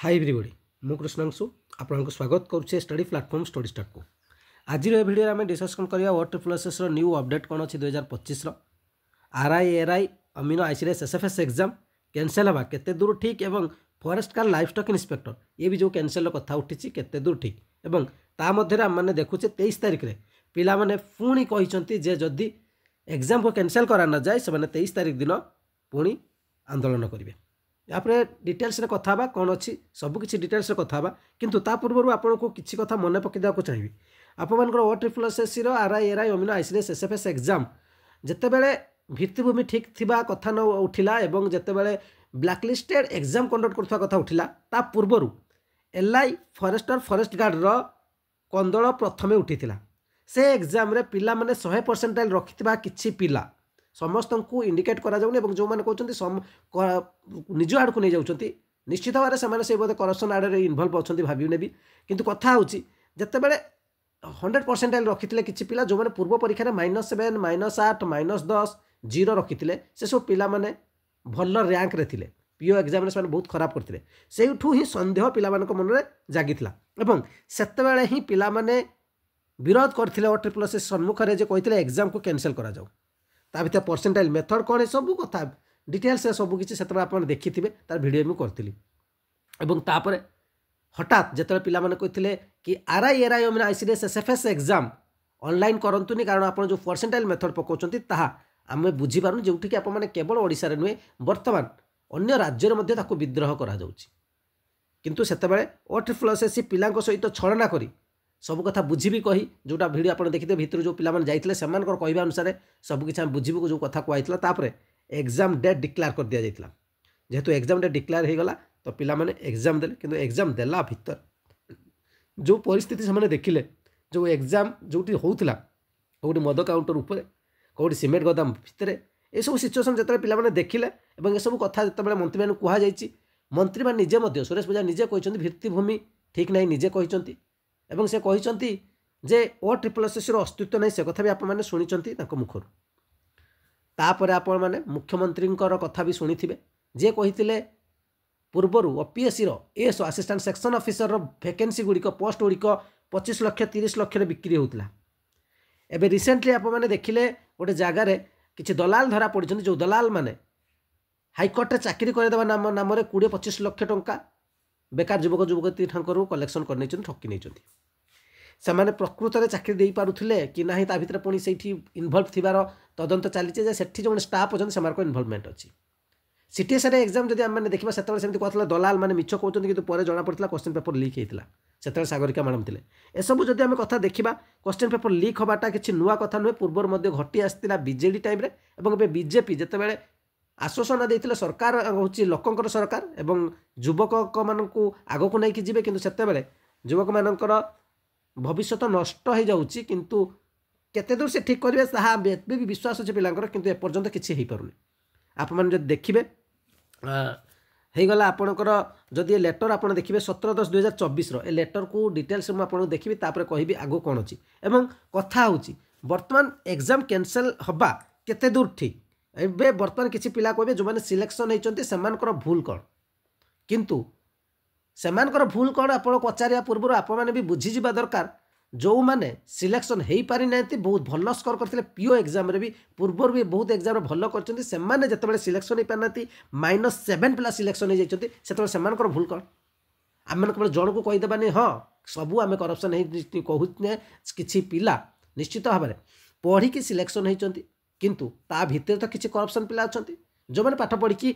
Hi everybody मु कृष्णांशु आपको स्वागत करुचे स्टडी प्लाटफॉर्म स्टडी स्टार्ट को आज भिडियो आम डिस्कसन करवा OTRS न्यू अपडेट कौन अच्छी 2025 RI RI अमीनो ICDS SFS एग्जाम कैंसल हवा केते दूर ठीक एवं forest car life stock inspector ये भी जो कैंसल कथा उठी केते दूर ठीक एवं ता मध्य आम मैंने देखुचे 23 तारिख में पिला माने पुणी कहते जे जदि एग्जाम को कैंसल करा न जाए से 23 तारिख दिन पुणी आंदोलन करेंगे यापर डिटेल्स रे कथा बा कौन अच्छी सबकि डिटेल्स रे कथा बा किंतु ता पूर्व आपको किसी कथा मन पकईदा चाहिए आपर OTRS RI RI अमीनो ICDS SFS एग्जाम जितेबले भित्तिभूमि ठीक थिबा कथा न उठिला एवं जितेबले ब्लैकलिस्टेड एग्जाम कंडक्ट करथवा कथा उठिला ता पूर्व LI फॉरेस्टर फॉरेस्ट गार्ड रो कंदल प्रथमे उठीथिला से एग्जाम रे पिला माने 100% रखिथिबा किछि पिला समस्त को इंडिकेट करा जाउनी एवं जो माने कहउछन्ती निज आड़ को नहीं जाउछन्ती निश्चित भाव में से बोधे करप्शन आड़े इनवल्व अच्छा भावी भी किंतु कथा हूँ जितेबले 100% रखी किसी पिला जो मैंने पूर्व परीक्षा -7 -8 -10 0 रखी से सब पिला माने भल रैंक रे थिले पीओ एग्जाम से बहुत खराब करते से ही सन्देह पिला मन में जागिला एवं सेतेबेले ही पिला माने विरोध करते OTRS सम्मुख में कहते एग्जाम को कैंसल करा जाऊ ता भर परसेंटाइल मेथड कौन सब कथा डिटेल्स सबकि से आप देखी थे तार भिडियो मुझे करी और हठात जिते पिला कहते कि RI RI अमीनो ICDS SFS एग्जाम ऑनलाइन करंतुनी कारण आप जो परसेंटाइल मेथड पकाउछन्ती ताहा आम बुझीपार जो कि केवल ओडिशा रे नुहे बर्तमान अन्य राज्य में विद्रोह करा जाउछि किंतु सेतेबेले OTRS पिला सहित छलना करी सब कथा बुझी भी कही जोटा भिडियो आप देखते भितर जो पिला जाइए से कहवा अनुसार सबकि बुझू जो कथा कहला तापर एग्जाम डेट डिक्लेयर कर दि जाता जेहेतु एग्जाम डेट डिक्लेयर हो गला तो पिला माने एग्जाम देले किंतु एग्जाम देला भितर जो परिस्थिति से देखिले जो एग्जाम जोटी होउथिला कोटी मद काउंटर ऊपर कोटी सीमेंट गोदाम भितर ये सब सिचुएसन जिते पिला देखिले और ये सब कथा जिते मंत्री मैंने कहुई मंत्री मैंने निजे सुरेश पूजा निजे कहते भित्तिभूमि ठीक नहीं निजे कहते एवं से कहते जे OTRS अस्तित्व नहीं से कथा भी आप शुणी मुखर तापर आपण मैंने मुख्यमंत्री कथा भी शुणी थे जे कही पूर्वर OPSC एस असिस्टेंट सेक्शन ऑफिसर वैकेंसी गुड़िक पोस्ट गुड़िक 25 लाख 30 लाख बिक्री होता एवं रिसेंटली आप देखिले गोटे जगार किसी दलाल धरा पड़ी जो दलाल माने हाइकोर्ट चाकरी करदेवा नाम नाम 20-25 लाख टंका बेकार युवक युवती ठाकुर कलेक्शन कर ठकी नहीं से प्रकृत में चाकरी दे पारुथिले कि ना ता भितर पुणी से इनवल्व थिबार तदंत चली सेठी जो स्टाफ अच्छा से इनवल्वमेंट अच्छी CTS एग्जाम जब आम देखा से कहता दलाल मैंने मिछ कहते कि जना पड़ा क्वेश्चन पेपर लीक होता से सागरिका मैडम थे एसबू जब आम कथा देखा क्वेश्चन पेपर लीक होवाटा किसी नुआ कथा नुहे पूर्व घटी आसाला BJD टाइम और बीजेपी जितेबाला आश्वासन देते सरकार हूँ लोकंर सरकार एवं युवक मानू आग को लेकिन जी कि से युवक मानकर भविष्य नष्ट हो जाऊँगी किंतु केते दूर से ठीक करेंगे ताहा भी विश्वास अच्छे पिलांकर किंतु एपर्यंत किसी हो पारुनी आप मैंने जब देखिए होगला आपणकर जदि लेटर आप देखिए 17/10/2024 ए लेटर को डिटेल्स मुझे देखी तापर कहि आगो कौन अच्छी एवं कथा हूँ बर्तमान एग्जाम कैंसल हवा केते दूर ठीक एबे बर्तमान किसी पिला कहे जो मैंने सिलेक्शन होती से भूल कौन किंतु सेमानकर भूल कौन आप पचारिया पूर्व आप भी बुझीजा दरकार जो मैंने सिलेक्शन हो पारि ना बहुत भल स्कोर करते पीओ एग्जाम रे भी पूर्व भी बहुत एग्जाम भल करते जिते सिलेक्शन हो पारिना -7 पिला सिलेक्शन हो जाती से भूल कौन आम केवल जन को कहीदेवानी हाँ सबू आम करप्शन कहूँ कि पिला निश्चित भाव में पढ़ी सिलेक्शन होती किंतु ता भितर तो किसी करप्शन पिला अच्छा जो मैंने पाठ पढ़ी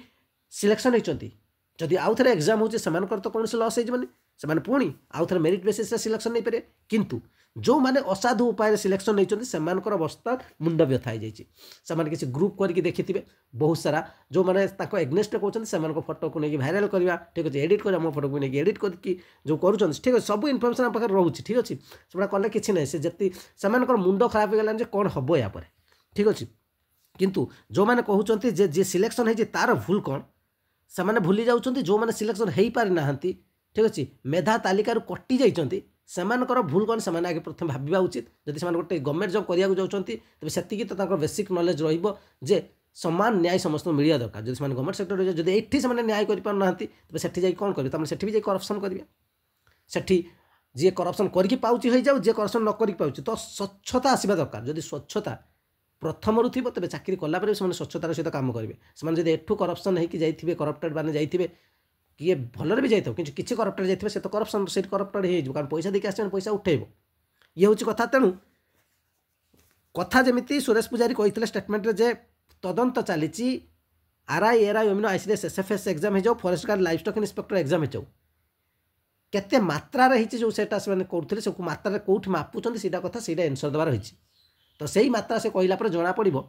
सिलेक्शन होती जदि आउ थे एग्जाम होती तो कौन से लस होनी से पुणी आउ थे मेरिट बेसिस सिलेक्शन नहीं पारे किंतु जो मैंने असाधु उपाय सिलेक्शन नहीं से अवस्था मुंड व्यथा हो जाए किसी ग्रुप करके देखिथे बहुत सारा जो मैंने एग्नेस्ट कहते हैं फोटो को लेकिन भाइराल करवा ठीक अच्छे एडिट कर मो फोटो को लेकिन एडिट करके जो कर ठीक अच्छे सब इनफर्मेशन आप पाखे रोचे ठीक अच्छे से कले कि ना से जी से मुंड खराब हो गलानी कौन हम या ठीक अच्छे किंतु जो मैंने कहते जे जी सिलेक्शन है तार भूल कौन से भूली जाऊँ जो मैंने सिलेक्शन हो पारि ना ठीक अच्छे मेधा तालिकार कटि जाइए सेमानकर भूल कौन से आगे प्रथम भाविबा उचित जदि से गोटे गवर्नमेंट जॉब करिया जाउछन्ती तबे सेतिकी तो बेसिक नॉलेज रहिबो जे समान न्याय समस्त मिलिया दरकार जब से गवर्नमेंट सेक्टर जब ये से न्याय करना तेज से जा कौन करेंगे तमें से करप्शन करेंगे सेठी जी करप्शन करके पाँच हो जाऊ जी करप्शन न कर पाँच तो स्वच्छता आसवा दरकार जब स्वच्छता प्रथम रू थी तेज चाकरी कलापर से स्वच्छतार सहित कम करेंगे से एठू करप्शन होती जाइए करप्टेड मैंने जाइए किए भलर भी जाइए कि किसी करप्टेड जाइए से तो करप्शन से करप्टेड हो कारण पैसा देखिए आस पैसा उठेब ये हूँ कथा तेणु कथा जमी सुरेश पूजारी कहते स्टेटमेंट जे तदंत चली आरआई एआरआई अमीनो आईसीडीएस एसएफएस एग्जाम हो जाओ forest guard life stock inspector exam हो जाओ केते मात्रा रही जो सेटा से करते से मात्रा कौट मापुंट सीटा कथा सीटा एनसर देवार रही तो सही मात्रा से कहला पर जना पड़ो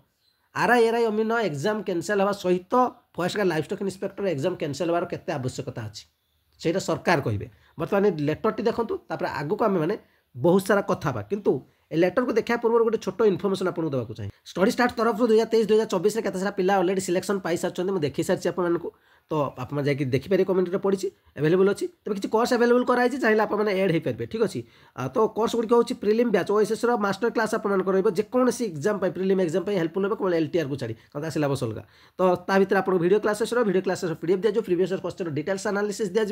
RI ARI amino exam cancel हवा सहित forest guard life stock inspector exam cancel होवार केते आवश्यकता अच्छी से सरकार कहे बर्तमान लेटरटी देखो आगक आम मैंने बहुत सारा कथा किंतु ए लेटर को देखा पूर्व गोटे छोट इनफर्मेशन आपको देवाक चाहिए स्टडी स्टार्ट तरफ 2023-2024 में केते सारा पिला ऑलरेडी सिलेक्शन पाई सारी मुझे देखी सारी आपको तो आप जाकि देखिपारे कमेंट पड़ी अवेलेबल अच्छी तेज किसी कोर्स अवेलेबल कराई चाहिए आपने एड हो पारे ठीक अच्छे तो कोर्स गुड़िक हूँ prelim batch OSS master class आपको रोकि एग्जाम प्रिलिम एग्जाम हेल्पफुल हो केवल एलटीआर को छाड़ी कारण सिलेबस अलग तो भर आप वीडियो क्लासेस पीडीएफ दिया प्रीवियस क्वेश्चन डिटेल्स एनालिसिस दिया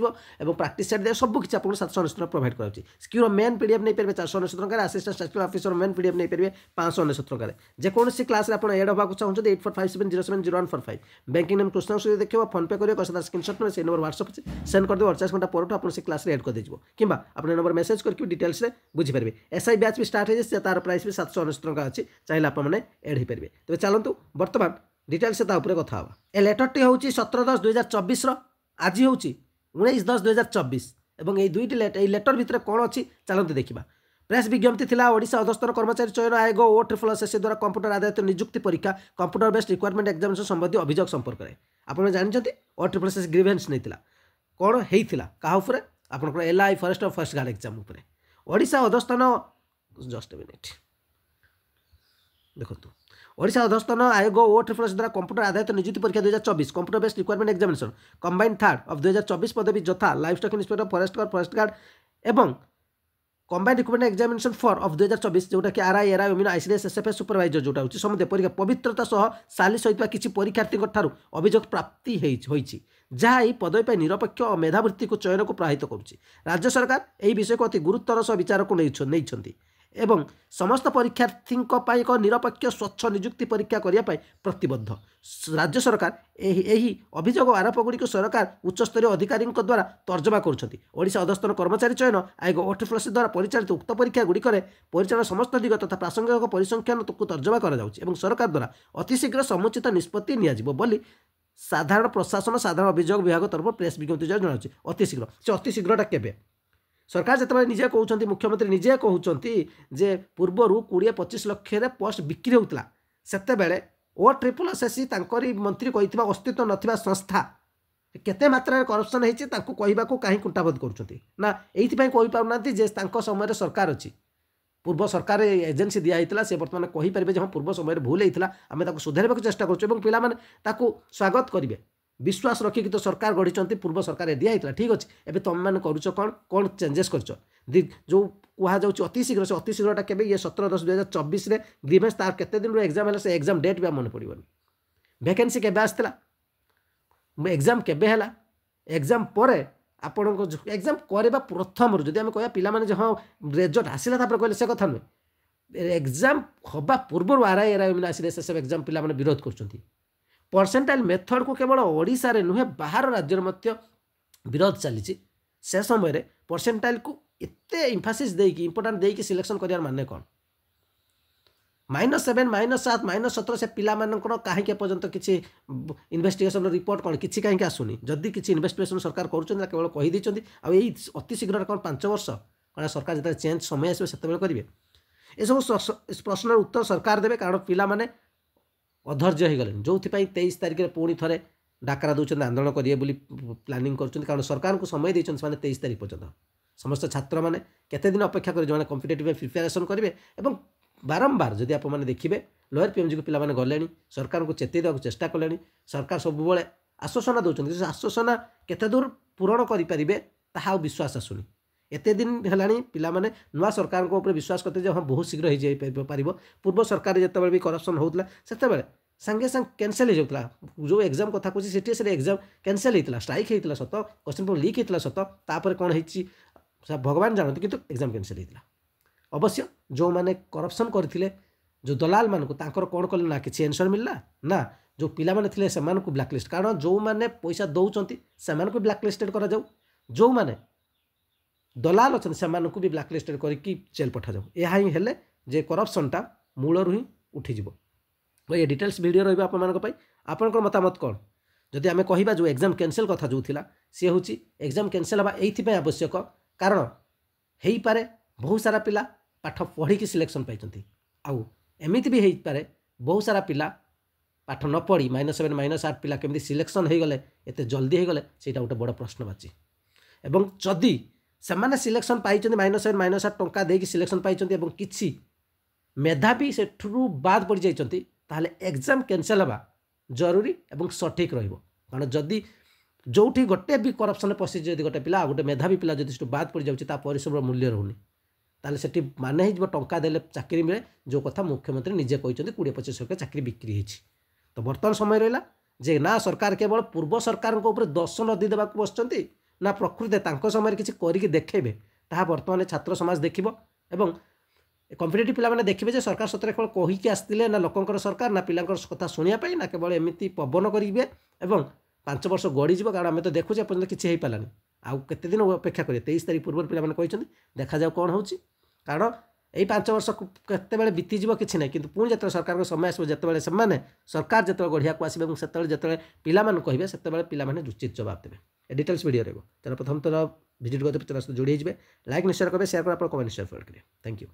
और प्राक्टिस सेट दिया सब किसी आपको 799 प्रोवाइड कराऊँ स्क्यूर मेन पीडीएफ नहीं पारे 499 टकर assistant statistical officer main PDF नहीं पारे 599 टकर जेकोसी क्लास आप एड होगा चाहते 8457070145 बैंकिंग नेम कृष्ण देखिए फोन पे करेंगे स्क्रीनशॉट में से नंबर व्हाट्सएप सेंड कर दे 48 घंटा पर आप क्लास एड कर दीजिए कि अपने नंबर मेसेज करके डिटेल्स बुझीपारे एसआई बैच भी स्टार्ट हो तार प्राइस भी 799 टका अच्छी चाहिए आपने एड हो पारे तेज चलतु बर्तमान डिटेल्स कथा हाँ ए लेटरटी हूँ 17/10/2024 आज हूँ 19/10/2024 और ये दुईटी लेटर भितर कौन अच्छी चलते देखा प्रेस विज्ञप्ति थिला ओडिशा अधस्तन कर्मचारी चयन आयोग ओ ट्रिपलएसएससी द्वारा कंप्यूटर आधारित नियुक्ति परीक्षा कंप्यूटर बेस्ड रिक्वायरमेंट एग्जामिनेशन संबंधी अभियोग संपर्क में आपने जानते ओ ट्रिपलएसएससी ग्रीवेंस नहीं कौन होता क्या आप एलआई फॉरेस्ट और फॉरेस्ट गार्ड एग्जाम ओडिशा अधस्तन जस्ट ए मिनिट देखो ओडिशा अधस्तन आयोग ओ ट्रिपलएस द्वारा कंप्यूटर आधारित नियुक्ति परीक्षा 2024 computer based requirement examination combined third of 2024 पदवी यथा livestock inspector forest guard एवं combined requirement examination four of 2024 जोटा कि आरआई एआरआई अमीनो आईसीडीएस एसएफएस सुपरवाइजर जोटा होची समुदाय परीक्षा पवित्रता सह सालिस होइतबा किछि परीक्षार्थी ठारू अभियोग प्राप्ति होईछि जहाँ यह पदवी पर निरपेक्ष और मेधावृत्ति को चयन को प्रभावित करुच्ची राज्य सरकार यह विषय को अति गुरुत्वर सह विचार को नहीं एवं समस्त परीक्षार्थी एक निरपेक्ष स्वच्छ नियुक्ति परीक्षा करने प्रतिबद्ध राज्य सरकार यही अभियोग आरोप गुड़िक सरकार उच्चस्तरीय अधिकारी द्वारा तर्जमा करोडिशा अधस्तन कर्मचारी चयन आयोग ओटीएफएस द्वारा परिचालित उक्त परीक्षा गुड़िक परिचालन समस्त दिग तथा प्रासंगिक परिसंख्यान को तर्जमा कर सरकार द्वारा अतिशीघ्र समुचित निष्पत्ति नि साधारण प्रशासन साधारण अभियोग विभाग तरफ प्रेस विज्ञप्ति जनावि अतिशीघ्र से अतिशीघ्रटा केबे सरकार जिते निजे कहते मुख्यमंत्री निजे कहते जे पूर्वर 20-25 लाख पोस्ट बिक्री होता से ओ ट्रिपलएसएससी मंत्री कही अस्तित्व नथिबा संस्था केते मात्रा करप्शन होती कहवाक कहीं कुंठाबोध करुँना ये कही पारना जे समय सरकार अच्छी पूर्व सरकार एजेन्सी दिखाई से बर्तमान कहींपारे जहाँ पूर्व समय भूल होता आम सुधार चेष्टा करूँ पाने स्वागत करेंगे विश्वास रखिक तो सरकार गढ़ी पूर्व सरकार दिखाई ठीक अच्छे एवं तुम मैंने करुच कौन कौन चेंजेस कर जो कहुच्छे अतिशीघ्र से अतिशीघ्रटा के ये 17/10/2024 ग्रीवेंस तार केते दिन एग्जाम है से एग्जाम डेट भी मन पड़ोनी वैकेंसी केबे आसला एग्जाम केबे है एग्जाम पर आपण एग्जाम करवा प्रथम जदि आम कह पाने हाँ रिजल्ट आसला कहले से कथा नुहे एग्जाम हवा पूर्व आरआई एआरआई आईसीडीएस एग्जाम पिला विरोध कर परसेंटाइल मेथड को केवल ओडिशा रे नुहे बाहर राज्य विरोध चली से समय परसेंटाइल को एते इम्फासिस देकी इंपोर्टाट देकी सिलेक्शन करियार माने कौन -7 -7 -17 से पिला मानकर कहीं पर्यंत किसी इन्वेस्टिगेशन रिपोर्ट कौन किसी कहीं आसुनी जदि किसी इन्वेस्टिगेशन सरकार करुँच केवल कहीदे आई अतिशीघ्र कौन 5 वर्ष कौन सरकार जो चेंज समय आसो से करेंगे ये सब प्रश्न उत्तर सरकार देवे कारण पिला माने अधर्य हो गले जो 23 तारिख में पुणी थे डाकरा दूसरे आंदोलन करेंगे प्लानिंग कर सरकार को समय देते 23 तारिख पर्यंत समस्त छात्र मैंने केते दिन अपेक्षा कर जो कॉम्पिटिटिव प्रिपेरेसन करेंगे और बारंबार जदि आप देखिए लोअर पीएमजी को पिला गले सरकार को चेतई देवाक चेष्टा कले सरकार सब आश्वासना दौरान आश्वासना केते दूर पूरण करेंगे ताहा विश्वास आसुनी एते दिन है पिला नुआ सरकार को ऊपर विश्वास करते हाँ बहुत शीघ्र हो पार पूर्व सरकार जिते भी करप्शन होता से सांगे सांग कैंसल हो जाता जो एग्जाम कथा कौन सी एग्जाम कैंसल होता स्ट्राइक होता सत क्वेश्चन पेपर लीक होता सत तापर कौन हो भगवान जानते कि एग्जाम कैंसल होता अवश्य जो मैंने करप्शन करते जो दलाल मानक कौन कले ना कि आंसर मिलला ना जो पिला माने थिले सेमान को ब्लैकलिस्ट कारण जो मैंने पैसा दौरान सेमान को ब्लैकलिस्टेड करा जाऊ जो मैंने दलाल अच्छा सेमान को भी ब्लैकलिस्टेड करके जेल पठा जाऊ यह ही हेले जे करप्शनटा मूलर ही उठीज ये डिटेल्स वीडियो रही आपंकर मतामत कौन जदि आम कह जो एग्जाम कैंसल कथा जो थिला सी हूँ एग्जाम कैंसल हवा ये आवश्यक कारण हो पारे बहुत सारा पिला पाठ पढ़ी सिलेक्शन पाई आउ एमती भी हो पारे बहुत सारा पिला पाठ न पढ़ी -7 -8 पिला केमती सिलेक्शन हो गले एत जल्दी हो गले ସେଇଟା गोटे बड़ प्रश्नवाची एवं जदि से सिलेक्शन पाई -7 -8 टंका देकी सिलेक्शन पाई किसी मेधावी से बाद पड़ जाते एग्जाम कैंसल हवा जरूरी एवं सठिक कारण जदि जो गोटे भी करप्शन पशि गोटे पिला गोटे मेधावी पिला जो बाद पड़ जाता परिश्रम मूल्य रोनी ताले से माने टंका देले चाकरी मिले जो कथा मुख्यमंत्री निजे कहते 20-25 लाख चाकरी बिक्री होती तो बर्तमान समय रहा जे ना सरकार केवल पूर्व सरकार दोष नदी देवा बसुँच ना प्रकृति समय किसी करके देखेबे ताहा बर्तमान छात्र समाज देखिबो एवं कॉम्पिटिटिव पिला माने देखिबे जे सरकार सतरे केवल कहिके आसतिले ना लोकंकर सरकार ना पिलांकर कथा शुणिया पाई ना केवल एमिति पवन करिबे एवं 5 वर्ष गड़ी जीव कारण आम तो देखुचे पर्यंत किसी हो पारानी आउ केते दिन अपेक्षा करिए 23 तारीख पूर्व पिला माने कहछन्ती देखा जाऊ कौन होची कारण यही 5 वर्ष केते बीतीज कि ना कि पुणी जो सरकार समय आसो जो सरकार जो गढ़िया को आसो से पिला कहे से पिला उचित जवाब देवे डिटेल्स वीडियो रहा प्रथम थर भिजिट करते चैनल जोड़ी लाइक निश्चय करेंगे शेयर करें कमेंट निश्चय करेंगे थैंक यू।